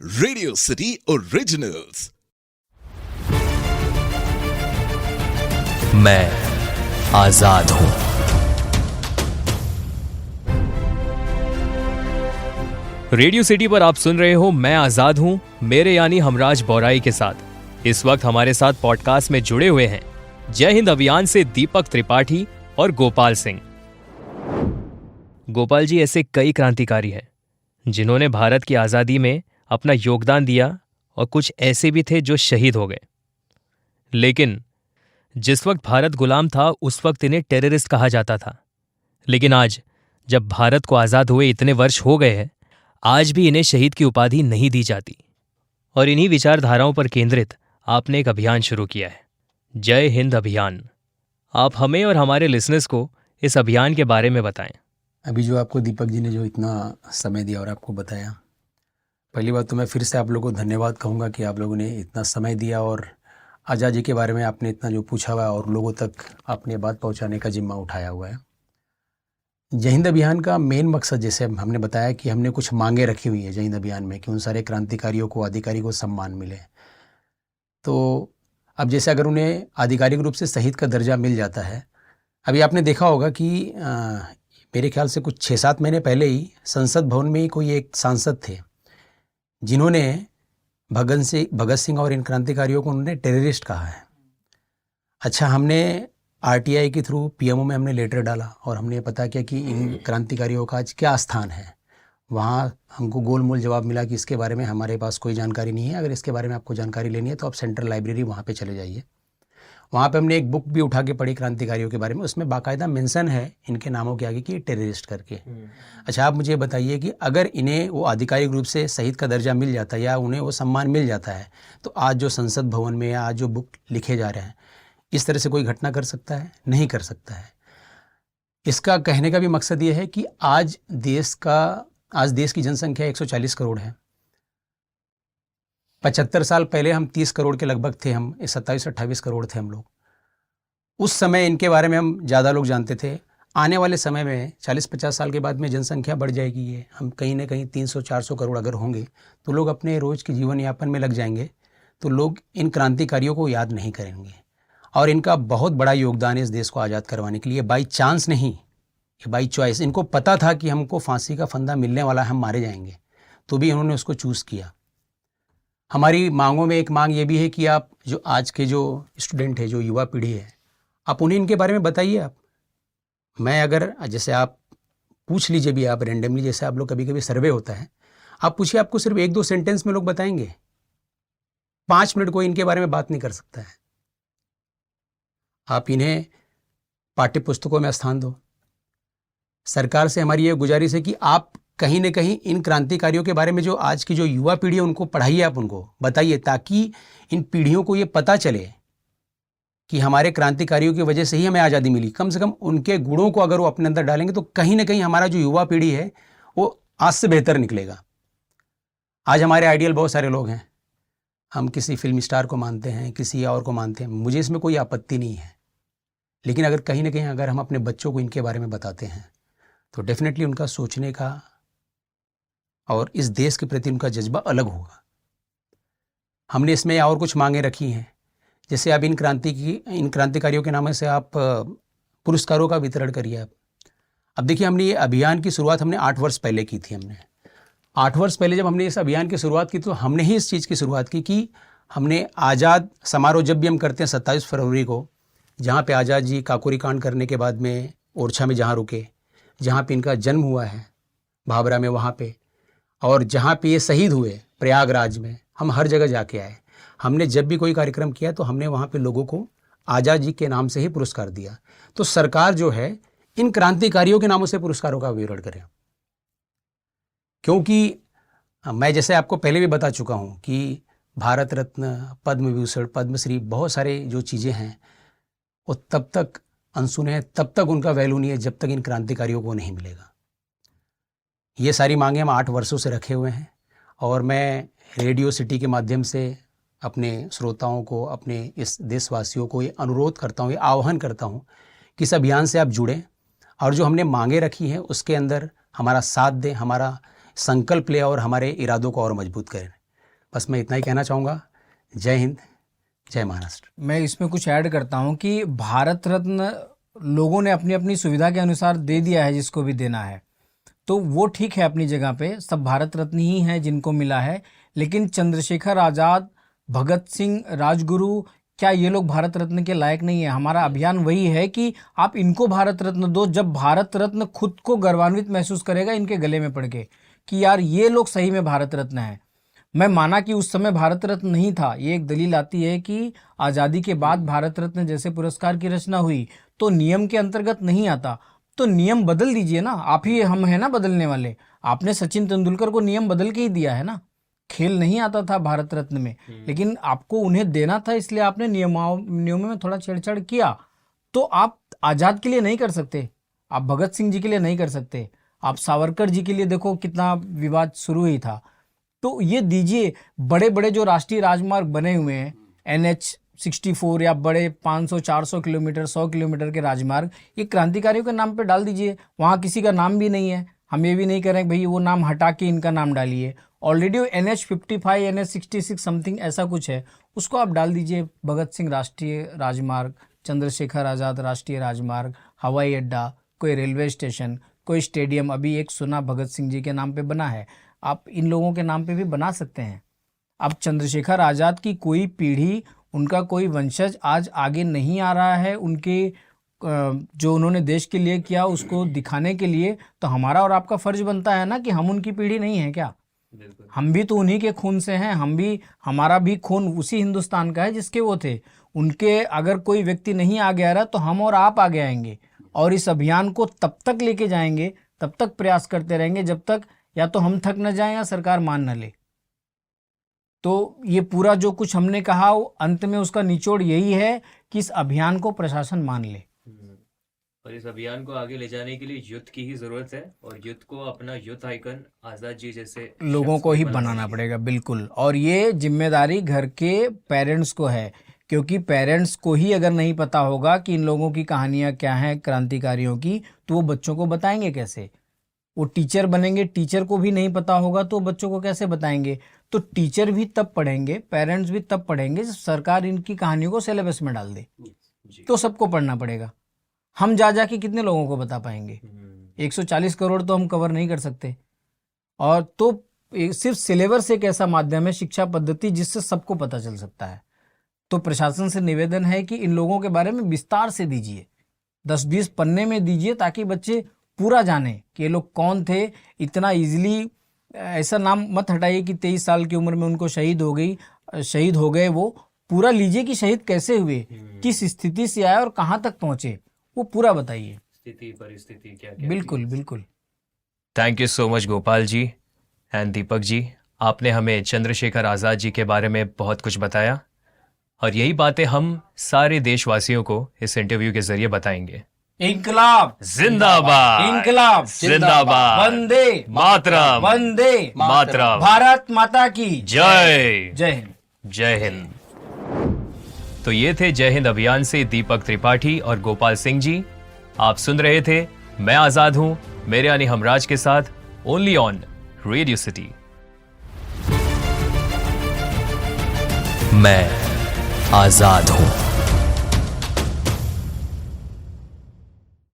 Radio city originals. मैं आजाद हूं। Radio city पर आप सुन रहे हो मैं आजाद हूं, मेरे यानी हमराज बौराई के साथ। इस वक्त हमारे साथ पॉडकास्ट में जुड़े हुए हैं जय हिंद अभियान से दीपक त्रिपाठी और गोपाल सिंह। गोपाल जी ऐसे कई क्रांतिकारी हैं जिन्होंने भारत की आजादी में अपना योगदान दिया और कुछ ऐसे भी थे जो शहीद हो गए। लेकिन जिस वक्त भारत गुलाम था उस वक्त इन्हें टेररिस्ट कहा जाता था। लेकिन आज जब भारत को आज़ाद हुए इतने वर्ष हो गए हैं, आज भी इन्हें शहीद की उपाधि नहीं दी जाती। और इन्हीं विचारधाराओं पर केंद्रित आपने एक अभियान शुरू किया है, जय हिंद अभियान। आप हमें और हमारे लिसनर्स को इस अभियान के बारे में बताएं। अभी जो आपको दीपक जी ने जो इतना समय दिया और आपको बताया, पहली बात तो मैं फिर से आप लोगों को धन्यवाद कहूँगा कि आप लोगों ने इतना समय दिया और आज़ादी के बारे में आपने इतना जो पूछा हुआ और लोगों तक आपने बात पहुंचाने का जिम्मा उठाया हुआ है। जय हिंद अभियान का मेन मकसद, जैसे हमने बताया कि हमने कुछ मांगे रखी हुई है जय हिंद अभियान में कि उन सारे क्रांतिकारियों को, अधिकारियों को सम्मान मिले। तो अब जैसे अगर उन्हें आधिकारिक रूप से शहीद का दर्जा मिल जाता है, अभी आपने देखा होगा कि मेरे ख्याल से कुछ 6-7 महीने पहले ही संसद भवन में ही कोई एक सांसद थे जिन्होंने भगत सिंह और इन क्रांतिकारियों को उन्होंने टेररिस्ट कहा है। अच्छा, हमने आरटीआई के थ्रू पीएमओ में हमने लेटर डाला और हमने पता किया कि इन क्रांतिकारियों का आज क्या स्थान है। वहाँ हमको गोलमोल जवाब मिला कि इसके बारे में हमारे पास कोई जानकारी नहीं है। अगर इसके बारे में आपको जानकारी लेनी है तो आप सेंट्रल लाइब्रेरी वहाँ पे चले जाइए। वहाँ पे हमने एक बुक भी उठा के पढ़ी क्रांतिकारियों के बारे में, उसमें बाकायदा मेंशन है इनके नामों के आगे कि टेररिस्ट करके। अच्छा, आप मुझे बताइए कि अगर इन्हें वो आधिकारिक रूप से शहीद का दर्जा मिल जाता है या उन्हें वो सम्मान मिल जाता है, तो आज जो संसद भवन में या आज जो बुक लिखे जा रहे हैं, इस तरह से कोई घटना कर सकता है? नहीं कर सकता है। इसका कहने का भी मकसद ये है कि आज देश की जनसंख्या 140 करोड़ है। 75 साल पहले हम 30 करोड़ के लगभग थे, हम 27-28 करोड़ थे हम लोग। उस समय इनके बारे में हम ज़्यादा लोग जानते थे। आने वाले समय में 40-50 साल के बाद में जनसंख्या बढ़ जाएगी, ये हम कहीं ना कहीं 300-400 करोड़ अगर होंगे तो लोग अपने रोज़ के जीवन यापन में लग जाएंगे, तो लोग इन क्रांतिकारियों को याद नहीं करेंगे। और इनका बहुत बड़ा योगदान है इस देश को आज़ाद करवाने के लिए। बाई चांस नहीं, ये बाई चॉइस। इनको पता था कि हमको फांसी का फंदा मिलने वाला है, हम मारे जाएंगे, तो भी इन्होंने उसको चूज़ किया। हमारी मांगों में एक मांग ये भी है कि आप जो आज के जो स्टूडेंट है, जो युवा पीढ़ी है, आप उन्हें इनके बारे में बताइए। आप मैं अगर जैसे आप पूछ लीजिए भी, आप रेंडमली जैसे आप लोग कभी कभी सर्वे होता है, आप पूछिए, आपको सिर्फ 1-2 सेंटेंस में लोग बताएंगे। 5 मिनट कोई इनके बारे में बात नहीं कर सकता है। आप इन्हें पाठ्य पुस्तकों में स्थान दो। सरकार से हमारी ये गुजारिश है कि आप कहीं न कहीं इन क्रांतिकारियों के बारे में जो आज की जो युवा पीढ़ी है उनको पढ़ाइए, आप उनको बताइए, ताकि इन पीढ़ियों को ये पता चले कि हमारे क्रांतिकारियों की वजह से ही हमें आज़ादी मिली। कम से कम उनके गुणों को अगर वो अपने अंदर डालेंगे तो कहीं ना कहीं हमारा जो युवा पीढ़ी है वो आज से बेहतर निकलेगा। आज हमारे आइडियल बहुत सारे लोग हैं, हम किसी फिल्म स्टार को मानते हैं, किसी और को मानते हैं, मुझे इसमें कोई आपत्ति नहीं है। लेकिन अगर कहीं ना कहीं अगर हम अपने बच्चों को इनके बारे में बताते हैं तो डेफिनेटली उनका सोचने का और इस देश के प्रति उनका जज्बा अलग होगा। हमने इसमें और कुछ मांगे रखी हैं, जैसे आप इन क्रांतिकारियों के नाम से आप पुरस्कारों का वितरण करिए। अब देखिए, हमने ये अभियान की शुरुआत हमने 8 वर्ष पहले की थी। हमने 8 वर्ष पहले जब हमने इस अभियान की शुरुआत की तो हमने ही इस चीज़ की शुरुआत की कि हमने आज़ाद समारोह जब भी हम करते हैं 27 फरवरी को, जहाँ पे आज़ाद जी काकोरी कांड करने के बाद में ओरछा में जहाँ रुके, जहाँ पे इनका जन्म हुआ है भाभरा में, वहाँ पे, और जहाँ पे ये शहीद हुए प्रयागराज में, हम हर जगह जाके आए। हमने जब भी कोई कार्यक्रम किया तो हमने वहाँ पे लोगों को आज़ाद जी के नाम से ही पुरस्कार दिया। तो सरकार जो है इन क्रांतिकारियों के नामों से पुरस्कारों का वितरण करे, क्योंकि मैं जैसे आपको पहले भी बता चुका हूँ कि भारत रत्न, पद्म विभूषण, पद्मश्री, बहुत सारे जो चीज़ें हैं वो तब तक अनसुने हैं, तब तक उनका वैल्यू नहीं है जब तक इन क्रांतिकारियों को नहीं मिलेगा। ये सारी मांगें हम 8 वर्षों से रखे हुए हैं और मैं रेडियो सिटी के माध्यम से अपने श्रोताओं को, अपने इस देशवासियों को ये अनुरोध करता हूँ, ये आह्वान करता हूँ कि इस अभियान से आप जुड़ें और जो हमने मांगे रखी हैं उसके अंदर हमारा साथ दें, हमारा संकल्प लें और हमारे इरादों को और मजबूत करें। बस मैं इतना ही कहना चाहूँगा। जय हिंद, जय महाराष्ट्र। मैं इसमें कुछ ऐड करता हूं कि भारत रत्न लोगों ने अपनी अपनी सुविधा के अनुसार दे दिया है जिसको भी देना है, तो वो ठीक है अपनी जगह पे, सब भारत रत्न ही हैं जिनको मिला है। लेकिन चंद्रशेखर आज़ाद, भगत सिंह, राजगुरु, क्या ये लोग भारत रत्न के लायक नहीं है? हमारा अभियान वही है कि आप इनको भारत रत्न दो, जब भारत रत्न खुद को गौरवान्वित महसूस करेगा इनके गले में पड़ के कि यार ये लोग सही में भारत रत्न है। मैं माना कि उस समय भारत रत्न नहीं था, ये एक दलील आती है कि आज़ादी के बाद भारत रत्न जैसे पुरस्कार की रचना हुई तो नियम के अंतर्गत नहीं आता, तो नियम बदल दीजिए ना, आप ही हम हैं ना बदलने वाले। आपने सचिन तेंदुलकर को नियम बदल के ही दिया है ना, खेल नहीं आता था भारत रत्न में, लेकिन आपको उन्हें देना था इसलिए आपने नियमों में थोड़ा छेड़छाड़ किया। तो आप आज़ाद के लिए नहीं कर सकते, आप भगत सिंह जी के लिए नहीं कर सकते, आप सावरकर जी के लिए देखो कितना विवाद शुरू ही था। तो ये दीजिए, बड़े बड़े जो राष्ट्रीय राजमार्ग बने हुए हैं NH-64 या बड़े 500-400 किलोमीटर 100 किलोमीटर के राजमार्ग, ये क्रांतिकारियों के नाम पे डाल दीजिए। वहाँ किसी का नाम भी नहीं है, हम ये भी नहीं कह रहे हैं भाई वो नाम हटा के इनका नाम डालिए। ऑलरेडी NH-55 NH-66 समथिंग ऐसा कुछ है, उसको आप डाल दीजिए। भगत सिंह राष्ट्रीय राजमार्ग, चंद्रशेखर आज़ाद राष्ट्रीय राजमार्ग, हवाई अड्डा, कोई रेलवे स्टेशन, कोई स्टेडियम, अभी एक सुना भगत सिंह जी के नाम पे बना है, आप इन लोगों के नाम पे भी बना सकते हैं। अब चंद्रशेखर आज़ाद की कोई पीढ़ी, उनका कोई वंशज आज आगे नहीं आ रहा है, उनके जो उन्होंने देश के लिए किया उसको दिखाने के लिए, तो हमारा और आपका फर्ज बनता है ना कि हम उनकी पीढ़ी नहीं है क्या? हम भी तो उन्हीं के खून से हैं, हमारा भी खून उसी हिंदुस्तान का है जिसके वो थे। उनके अगर कोई व्यक्ति नहीं आगे आ रहा तो हम और आप आगे आएंगे और इस अभियान को तब तक लेके जाएंगे, तब तक प्रयास करते रहेंगे जब तक या तो हम थक न जाएं या सरकार मान न ले। तो ये पूरा जो कुछ हमने कहा अंत में उसका निचोड़ यही है कि इस अभियान को प्रशासन मान ले। और इस अभियान को आगे ले जाने के लिए युद्ध की ही जरूरत है, और युद्ध को अपना युद्ध आइकन आज़ाद जी जैसे लोगों को ही बनाना पड़ेगा, बिल्कुल। और ये जिम्मेदारी घर के पेरेंट्स को है, क्योंकि पेरेंट्स को ही अगर नहीं पता होगा कि इन लोगों की कहानियाँ क्या हैं क्रांतिकारियों की, तो वो बच्चों को बताएंगे कैसे? वो टीचर बनेंगे, टीचर को भी नहीं पता होगा तो बच्चों को कैसे बताएंगे? तो टीचर भी तब पढ़ेंगे, पेरेंट्स भी तब पढ़ेंगे जब सरकार इनकी कहानियों को सिलेबस में डाल दे। तो सबको पढ़ना पड़ेगा। हम जा के कितने लोगों को बता पाएंगे? 140 करोड़ तो हम कवर नहीं कर सकते। और तो सिर्फ सिलेबस एक ऐसा माध्यम है, शिक्षा पद्धति, जिससे सबको पता चल सकता है। तो प्रशासन से निवेदन है कि इन लोगों के बारे में विस्तार से दीजिए, 10-20 पन्ने में दीजिए, ताकि बच्चे पूरा जाने कि ये लोग कौन थे। इतना इजीली ऐसा नाम मत हटाइए कि 23 साल की उम्र में उनको शहीद हो गए। वो पूरा लीजिए कि शहीद कैसे हुए, किस स्थिति से आए और कहाँ तक पहुँचे, वो पूरा बताइए, स्थिति परिस्थिति क्या बिल्कुल बिल्कुल। Thank you so much Gopal ji and Deepak ji, आपने हमें चंद्रशेखर आज़ाद जी के बारे में बहुत कुछ बताया, और यही बातें हम सारे देशवासियों को इस इंटरव्यू के जरिए बताएंगे। इनकलाब जिंदाबाद, इनकलाब जिंदाबाद, वंदे मातरम, वंदे मातरम, भारत माता की जय, जय हिंद, जय हिंद। तो ये थे जय हिंद अभियान से दीपक त्रिपाठी और गोपाल सिंह जी। आप सुन रहे थे मैं आजाद हूं, मेरे यानी हमराज के साथ, ओनली ऑन रेडियो सिटी। मैं आजाद हूं।